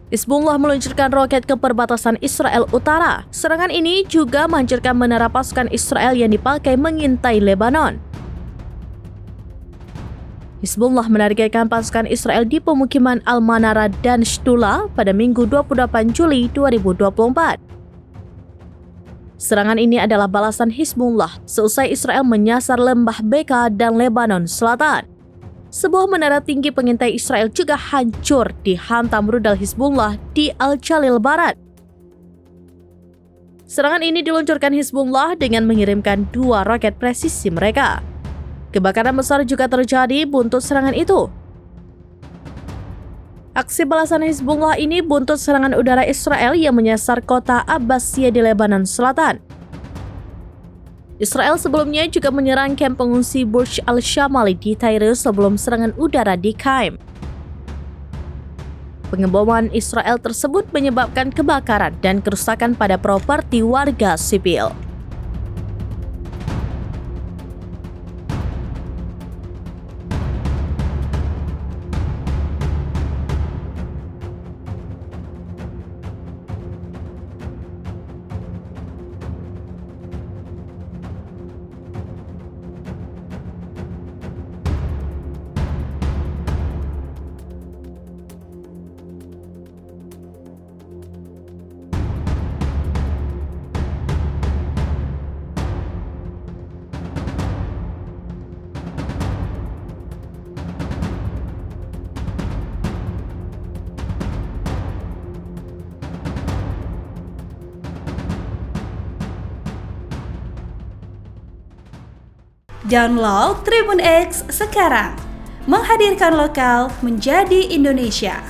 Hizbullah meluncurkan roket ke perbatasan Israel Utara. Serangan ini juga menghancurkan menara pasukan Israel yang dipakai mengintai Lebanon. Hizbullah menargetkan pasukan Israel di pemukiman Al-Manara dan Shtula pada Minggu 28 Juli 2024. Serangan ini adalah balasan Hizbullah seusai Israel menyasar lembah Beka dan Lebanon Selatan. Sebuah menara tinggi pengintai Israel juga hancur dihantam rudal Hizbullah di Al-Jalil Barat. Serangan ini diluncurkan Hizbullah dengan mengirimkan 2 roket presisi mereka. Kebakaran besar juga terjadi buntut serangan itu. Aksi balasan Hizbullah ini buntut serangan udara Israel yang menyasar kota Abbasiyah di Lebanon Selatan. Israel sebelumnya juga menyerang kamp pengungsi Burj al-Shamali di Tyre sebelum serangan udara di Qaim. Pengeboman Israel tersebut menyebabkan kebakaran dan kerusakan pada properti warga sipil. Download Tribun X sekarang, menghadirkan lokal menjadi Indonesia.